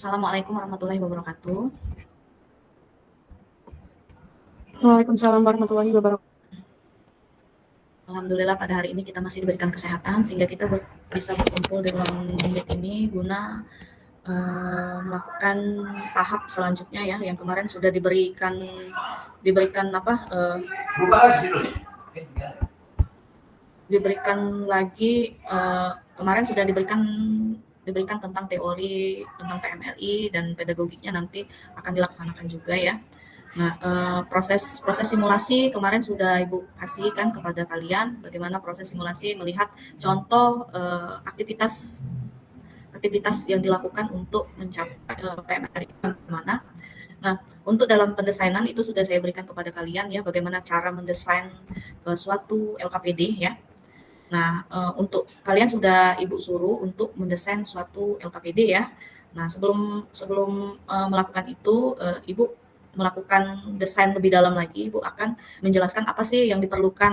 Assalamualaikum warahmatullahi wabarakatuh. Waalaikumsalam warahmatullahi wabarakatuh. Alhamdulillah pada hari ini kita masih diberikan kesehatan sehingga kita bisa berkumpul di ruang meet ini guna melakukan tahap selanjutnya ya, yang kemarin sudah diberikan apa diberikan lagi kemarin sudah diberikan tentang teori tentang PMLI dan pedagogiknya nanti akan dilaksanakan juga ya. Nah, proses simulasi kemarin sudah Ibu kasihkan kepada kalian bagaimana proses simulasi melihat contoh aktivitas yang dilakukan untuk mencapai PMLI mana. Nah, untuk dalam pendesainan itu sudah saya berikan kepada kalian ya bagaimana cara mendesain suatu LKPD ya. Nah, untuk kalian sudah Ibu suruh untuk mendesain suatu LKPD ya. Nah, sebelum melakukan itu, Ibu melakukan desain lebih dalam lagi, Ibu akan menjelaskan apa sih yang diperlukan,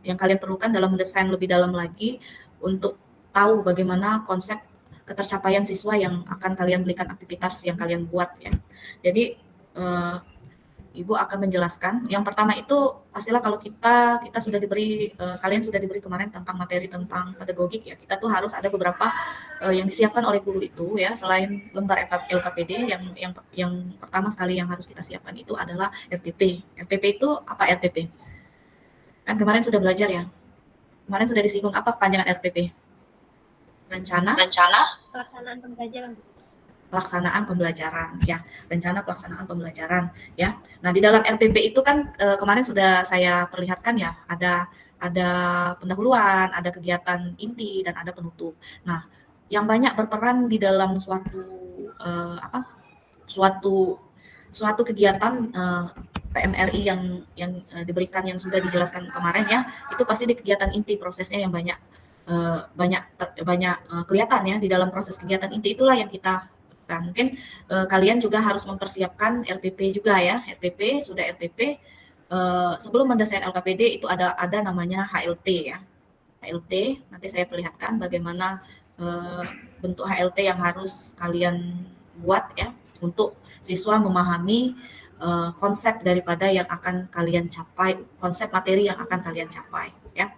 yang kalian perlukan dalam mendesain lebih dalam lagi untuk tahu bagaimana konsep ketercapaian siswa yang akan kalian berikan aktivitas yang kalian buat ya. Jadi, Ibu akan menjelaskan. Yang pertama itu pastilah kalau kita sudah diberi kalian sudah diberi kemarin tentang materi tentang pedagogik ya. Kita tuh harus ada beberapa yang disiapkan oleh guru itu ya. Selain lembar LKPD yang pertama sekali yang harus kita siapkan itu adalah RPP. RPP itu apa RPP? Kan kemarin sudah belajar ya. Kemarin sudah disinggung apa kepanjangan RPP? Rencana Pelaksanaan pembelajaran. pelaksanaan pembelajaran ya, rencana pelaksanaan pembelajaran ya. Nah, di dalam RPP itu kan kemarin sudah saya perlihatkan ya, ada pendahuluan, ada kegiatan inti dan ada penutup. Nah, yang banyak berperan di dalam suatu kegiatan PMRI yang diberikan yang sudah dijelaskan kemarin ya, itu pasti di kegiatan inti prosesnya yang banyak kelihatan ya di dalam proses kegiatan inti itulah yang kita. Nah, mungkin kalian juga harus mempersiapkan RPP juga ya. RPP sudah RPP sebelum mendesain LKPD itu ada namanya HLT ya. HLT nanti saya perlihatkan bagaimana bentuk HLT yang harus kalian buat ya untuk siswa memahami konsep daripada yang akan kalian capai, konsep materi yang akan kalian capai ya.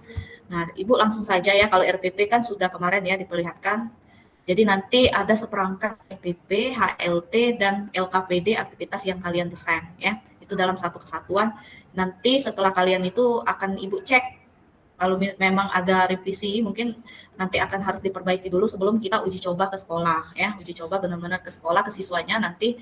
Nah, Ibu langsung saja ya, kalau RPP kan sudah kemarin ya diperlihatkan. Jadi nanti ada seperangkat RPP, HLT, dan LKPD aktivitas yang kalian desain ya. Itu dalam satu kesatuan. Nanti setelah kalian itu akan Ibu cek. Kalau memang ada revisi, mungkin nanti akan harus diperbaiki dulu sebelum kita uji coba ke sekolah ya. Uji coba benar-benar ke sekolah, ke siswanya nanti.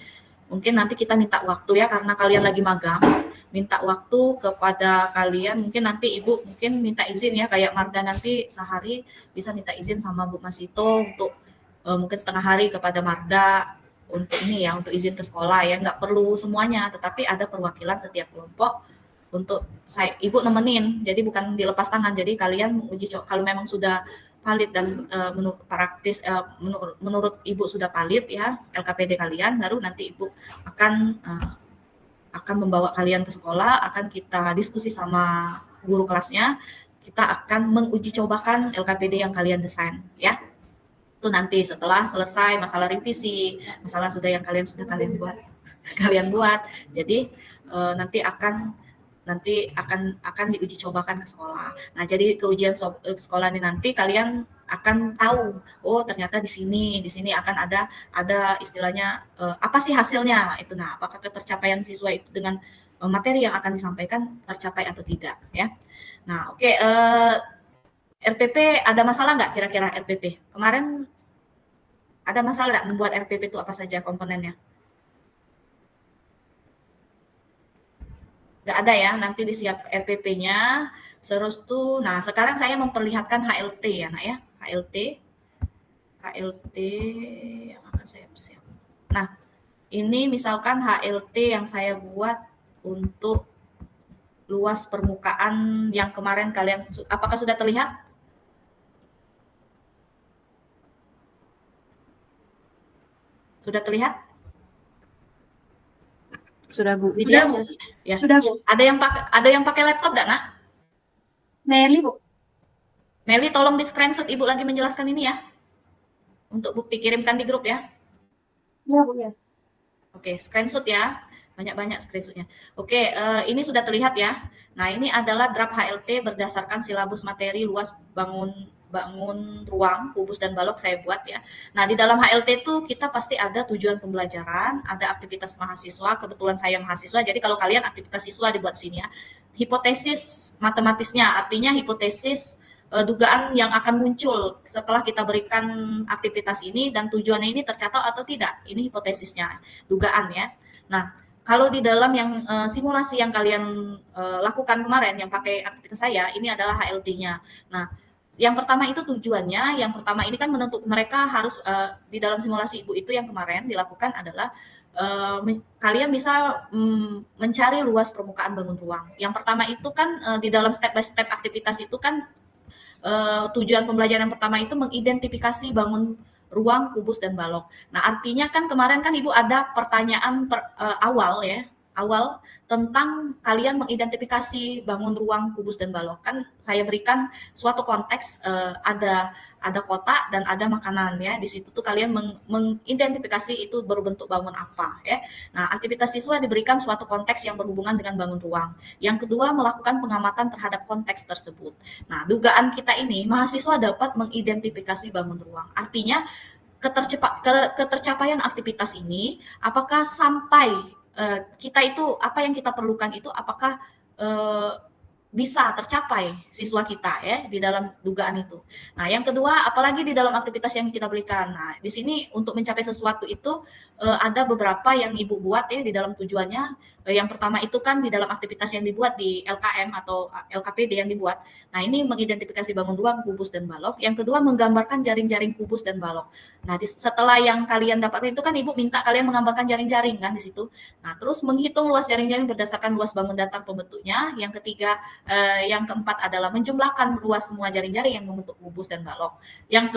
Mungkin nanti kita minta waktu ya, karena kalian lagi magang, minta waktu kepada kalian, mungkin nanti Ibu mungkin minta izin ya, kayak Marda nanti sehari bisa minta izin sama Bu Masito untuk mungkin setengah hari kepada Marda untuk ini ya, untuk izin ke sekolah ya, nggak perlu semuanya, tetapi ada perwakilan setiap kelompok untuk Ibu nemenin, jadi bukan dilepas tangan. Jadi kalian uji coba kalau memang sudah valid dan menurut Ibu sudah valid ya LKPD kalian, baru nanti Ibu akan membawa kalian ke sekolah, akan kita diskusi sama guru kelasnya, kita akan menguji cobakan LKPD yang kalian desain ya. Itu nanti setelah selesai masalah revisi, masalah kalian buat. Jadi nanti akan diuji cobakan ke sekolah. Nah, jadi ke ujian sekolah ini nanti kalian akan tahu, oh ternyata di sini akan ada istilahnya apa sih hasilnya itu. Nah, apakah ketercapaian siswa itu dengan materi yang akan disampaikan tercapai atau tidak ya. Nah, oke, RPP ada masalah nggak kira-kira RPP? Kemarin ada masalah nggak membuat RPP itu apa saja komponennya? Nggak ada ya, nanti disiap RPP-nya. Terus tuh, nah sekarang saya memperlihatkan HLT ya, nak ya, HLT yang akan saya persiap. Nah, ini misalkan HLT yang saya buat untuk luas permukaan yang kemarin kalian, apakah sudah terlihat? Sudah terlihat? Sudah Bu. Sudah Bu. Ya. Sudah Bu. Ada yang pakai laptop nggak, nak? Meli Bu. Meli, tolong di screenshot Ibu lagi menjelaskan ini ya. Untuk bukti kirimkan di grup ya. Ya, Bu, ya. Oke, screenshot ya. Banyak-banyak screenshotnya. Oke, ini sudah terlihat ya. Nah, ini adalah draft HLT berdasarkan silabus materi luas bangun bangun ruang, kubus dan balok saya buat ya. Nah, di dalam HLT itu kita pasti ada tujuan pembelajaran, ada aktivitas mahasiswa. Kebetulan saya mahasiswa, jadi kalau kalian aktivitas siswa dibuat sini ya. Hipotesis matematisnya, artinya hipotesis dugaan yang akan muncul setelah kita berikan aktivitas ini dan tujuannya ini tercatat atau tidak. Ini hipotesisnya, dugaan ya. Nah, kalau di dalam yang simulasi yang kalian lakukan kemarin yang pakai aktivitas saya, ini adalah HLT-nya. Nah, yang pertama itu tujuannya, yang pertama ini kan menentuk mereka harus di dalam simulasi Ibu itu yang kemarin dilakukan adalah kalian bisa mencari luas permukaan bangun ruang. Yang pertama itu kan di dalam step by step aktivitas itu kan tujuan pembelajaran pertama itu mengidentifikasi bangun ruang, kubus, dan balok. Nah, artinya kan kemarin kan Ibu ada pertanyaan awal ya, awal tentang kalian mengidentifikasi bangun ruang, kubus, dan balok. Kan saya berikan suatu konteks ada kotak dan ada makanan ya. Di situ tuh kalian mengidentifikasi itu berbentuk bangun apa ya. Nah, aktivitas siswa diberikan suatu konteks yang berhubungan dengan bangun ruang. Yang kedua, melakukan pengamatan terhadap konteks tersebut. Nah, dugaan kita ini mahasiswa dapat mengidentifikasi bangun ruang. Artinya ketercapaian aktivitas ini apakah sampai kita itu apa yang kita perlukan itu apakah bisa tercapai siswa kita ya di dalam dugaan itu. Nah, yang kedua, apalagi di dalam aktivitas yang kita berikan. Nah, di sini untuk mencapai sesuatu itu ada beberapa yang Ibu buat ya di dalam tujuannya. Yang pertama itu kan di dalam aktivitas yang dibuat di LKM atau LKPD yang dibuat. Nah, ini mengidentifikasi bangun ruang, kubus, dan balok. Yang kedua, menggambarkan jaring-jaring kubus dan balok. Nah, setelah yang kalian dapatkan itu kan Ibu minta kalian menggambarkan jaring-jaring kan di situ. Nah, terus menghitung luas jaring-jaring berdasarkan luas bangun datar pembentuknya. Yang ketiga, yang keempat adalah menjumlahkan luas semua jaring-jaring yang membentuk kubus dan balok. Yang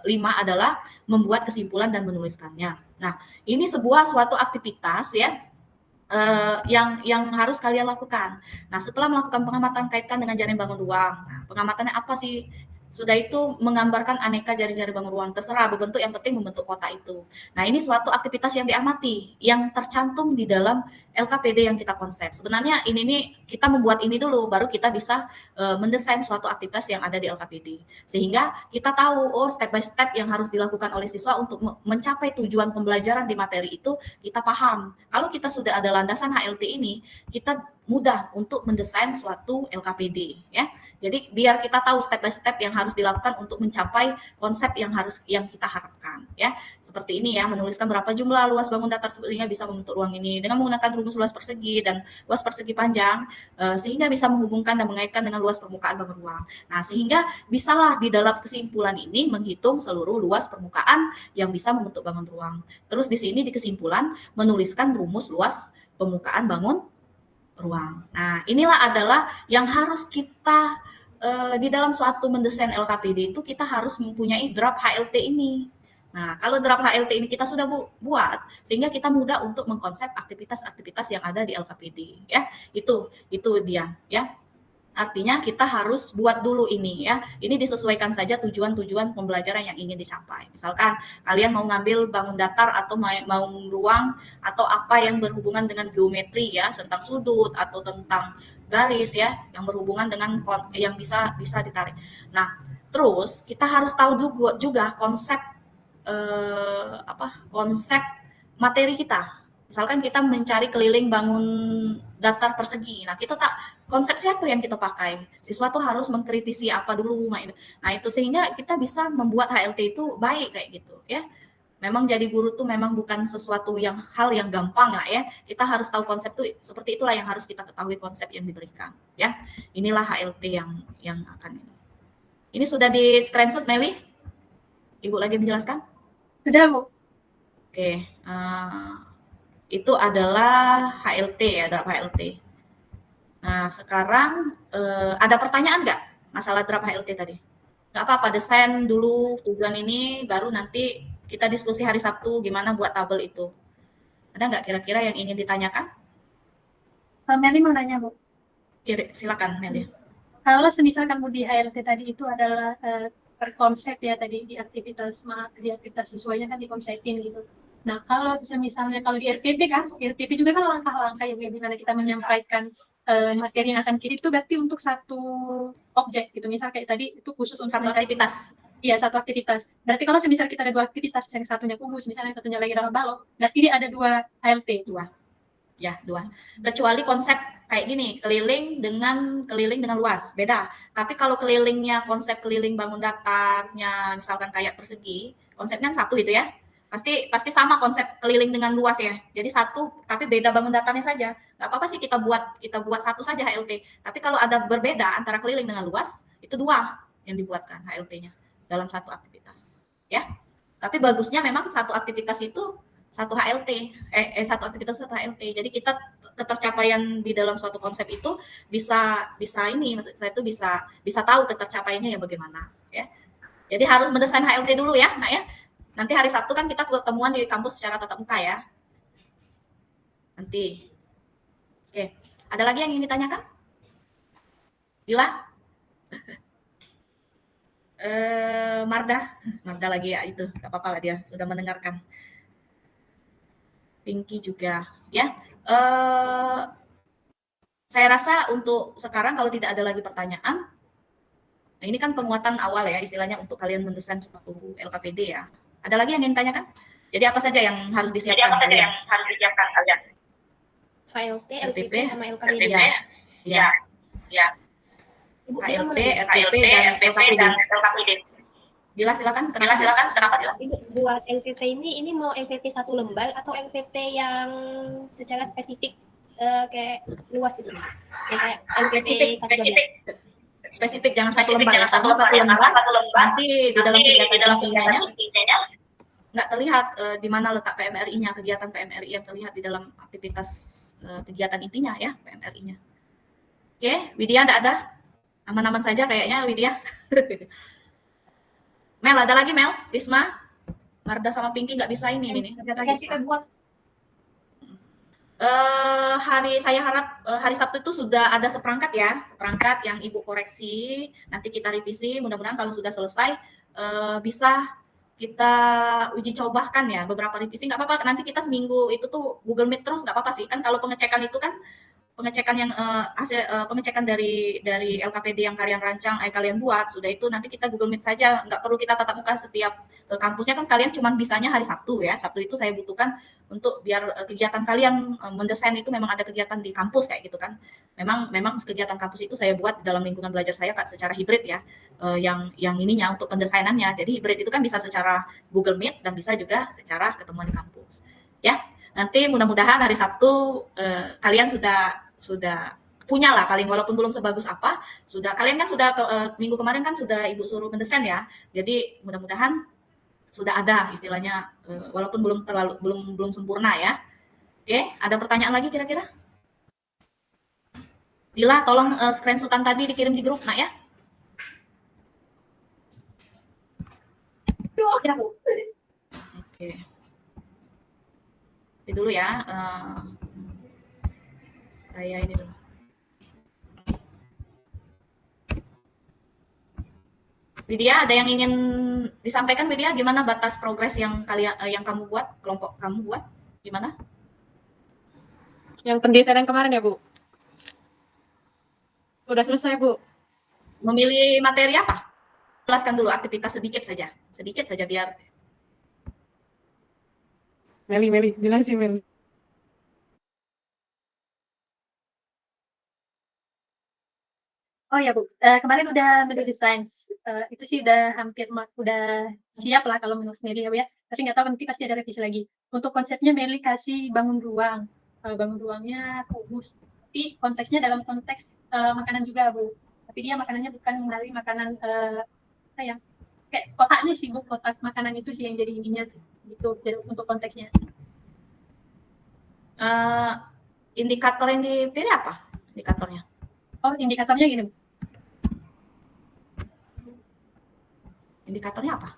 kelima adalah membuat kesimpulan dan menuliskannya. Nah, ini suatu aktivitas ya yang harus kalian lakukan. Nah, setelah melakukan pengamatan kaitkan dengan jaring bangun ruang. Nah, pengamatannya apa sih? Sudah itu menggambarkan aneka jaring-jaring bangun ruang, terserah berbentuk, yang penting membentuk kotak itu. Nah, ini suatu aktivitas yang diamati, yang tercantum di dalam LKPD yang kita konsep. Sebenarnya ini nih kita membuat ini dulu, baru kita bisa mendesain suatu aktivitas yang ada di LKPD. Sehingga kita tahu, oh step by step yang harus dilakukan oleh siswa untuk mencapai tujuan pembelajaran di materi itu, kita paham. Kalau kita sudah ada landasan HLT ini, kita mudah untuk mendesain suatu LKPD ya. Jadi biar kita tahu step by step yang harus dilakukan untuk mencapai konsep yang kita harapkan ya. Seperti ini ya, menuliskan berapa jumlah luas bangun datar sehingga bisa membentuk ruang ini dengan menggunakan rumus luas persegi dan luas persegi panjang sehingga bisa menghubungkan dan mengaitkan dengan luas permukaan bangun ruang. Nah, sehingga bisalah di dalam kesimpulan ini menghitung seluruh luas permukaan yang bisa membentuk bangun ruang. Terus di sini di kesimpulan menuliskan rumus luas permukaan bangun ruang. Nah, inilah adalah yang harus kita di dalam suatu mendesain LKPD itu kita harus mempunyai draft HLT ini. Nah, kalau draft HLT ini kita sudah buat, sehingga kita mudah untuk mengkonsep aktivitas-aktivitas yang ada di LKPD, ya. Itu dia, ya. Artinya kita harus buat dulu ini ya. Ini disesuaikan saja tujuan-tujuan pembelajaran yang ingin dicapai. Misalkan kalian mau ngambil bangun datar atau mau ruang atau apa yang berhubungan dengan geometri ya, tentang sudut atau tentang garis ya, yang berhubungan dengan yang bisa ditarik. Nah, terus kita harus tahu juga konsep konsep materi kita. Misalkan kita mencari keliling bangun datar persegi. Nah, kita konsep siapa yang kita pakai? Siswa tuh harus mengkritisi apa dulu. Nah, itu sehingga kita bisa membuat HLT itu baik kayak gitu ya. Memang jadi guru tuh memang bukan sesuatu hal yang gampang lah ya. Kita harus tahu konsep tuh seperti itulah yang harus kita ketahui konsep yang diberikan ya. Inilah HLT yang akan ini. Ini sudah di screenshot Nelly? Ibu lagi menjelaskan? Sudah, Bu. Oke, itu adalah HLT ya, draft HLT. Nah, sekarang ada pertanyaan nggak masalah draft HLT tadi? Nggak apa-apa, desain dulu tujuan ini, baru nanti kita diskusi hari Sabtu gimana buat tabel itu. Ada nggak kira-kira yang ingin ditanyakan? Meli mau nanya, Bu. Silakan, Meli. Kalau misalkan Bu di HLT tadi itu adalah per konsep ya tadi di aktivitas siswanya kan dikonsepin gitu. Nah, kalau misalnya kalau di RPP kan, di RPP juga kan langkah-langkah yang dimana kita menyampaikan materi yang akan kita itu berarti untuk satu objek gitu. Misal kayak tadi itu khusus untuk Satu aktivitas. Iya, satu aktivitas. Berarti kalau misal kita ada 2 aktivitas, yang satunya kubus, misalnya yang satunya lagi dalam balok, berarti dia ada 2 HLT. 2. Ya, 2. Kecuali konsep kayak gini, keliling dengan luas, beda. Tapi kalau kelilingnya konsep keliling bangun datarnya misalkan kayak persegi, konsepnya satu itu ya. Pasti sama konsep keliling dengan luas ya. Jadi satu tapi beda bangun datarnya saja. Enggak apa-apa sih kita buat satu saja HLT. Tapi kalau ada berbeda antara keliling dengan luas, itu 2 yang dibuatkan HLT-nya dalam satu aktivitas. Ya. Tapi bagusnya memang satu aktivitas itu satu HLT, satu aktivitas satu HLT. Jadi kita ketercapaian di dalam suatu konsep itu bisa ini, maksud saya itu bisa tahu ketercapaiannya ya bagaimana, ya. Jadi harus mendesain HLT dulu ya, Nak ya. Nanti hari Sabtu kan kita ketemuan di kampus secara tatap muka ya. Nanti. Oke, ada lagi yang ingin ditanyakan? Dila? Marda lagi ya itu, nggak apa-apa lah dia sudah mendengarkan. Pinky juga, ya. Saya rasa untuk sekarang kalau tidak ada lagi pertanyaan, nah ini kan penguatan awal ya, istilahnya untuk kalian mendesain suatu LKPD ya. Ada lagi yang ingin ditanyakan? Jadi apa saja yang harus disiapkan kalian? HLT, LPP, sama LKPD. Ya. Ibu, HLT, RPP, dan LKPD. Dila silakan. Kenapa Dila? Ibu, buat LPP ini mau LPP satu lembar atau LPP yang secara spesifik kayak luas gitu? Yang kayak LPP spesifik, jangan satu lembar. Satu lembar nanti di dalam kegiatan nggak terlihat di mana letak PMRI-nya, kegiatan PMRI yang terlihat di dalam aktivitas kegiatan intinya ya, PMRI-nya. Oke, Widya enggak ada? Aman-aman saja kayaknya Widya. Mel, ada lagi Mel? Risma? Marda sama Pinky nggak bisa ini nih. Kita buat. Saya harap hari Sabtu itu sudah ada seperangkat yang Ibu koreksi. Nanti kita revisi. Mudah-mudahan kalau sudah selesai bisa kita uji cobakan ya beberapa revisi. Nggak apa-apa. Nanti kita seminggu itu tuh Google Meet terus nggak apa-apa sih. Kan kalau pengecekan itu kan pengecekan yang hasil pengecekan dari LKPD yang kalian rancang, kalian buat, sudah itu nanti kita Google Meet saja, nggak perlu kita tatap muka setiap kampusnya kan kalian cuma bisanya hari Sabtu ya. Sabtu itu saya butuhkan untuk biar kegiatan kalian mendesain itu memang ada kegiatan di kampus kayak gitu kan. Memang kegiatan kampus itu saya buat dalam lingkungan belajar saya secara hibrid ya. Yang ininya untuk pendesainannya. Jadi hibrid itu kan bisa secara Google Meet dan bisa juga secara ketemuan di kampus. Ya. Nanti mudah-mudahan hari Sabtu kalian sudah punya lah paling walaupun belum sebagus apa kalian kan sudah minggu kemarin kan sudah Ibu suruh mendesain ya, jadi mudah-mudahan sudah ada istilahnya walaupun belum sempurna ya. Oke, ada pertanyaan lagi kira-kira? Dila tolong screenshotan tadi dikirim di grup Nak ya. Oke. Ini dulu ya. Saya ini dulu. Widya, ada yang ingin disampaikan Widya? Gimana batas progres yang kamu buat, kelompok kamu buat? Gimana? Yang pendesainan kemarin ya Bu? Udah selesai Bu. Memilih materi apa? Jelaskan dulu aktivitas sedikit saja biar. Meli, jelasin Meli. Oh ya Bu, kemarin udah mendesain, itu sih udah hampir udah siap lah kalau menurut Meli ya Bu ya. Tapi nggak tahu nanti pasti ada revisi lagi. Untuk konsepnya Meli kasih bangun ruang, bangun ruangnya kubus. Tapi konteksnya dalam konteks makanan juga Bu. Tapi dia makanannya bukan dari makanan apa ya? Kayak kotaknya sih Bu, kotak makanan itu sih yang jadi ininya gitu untuk konteksnya. Indikator yang dipilih apa? Indikatornya? Oh, indikatornya gini. Indikatornya apa?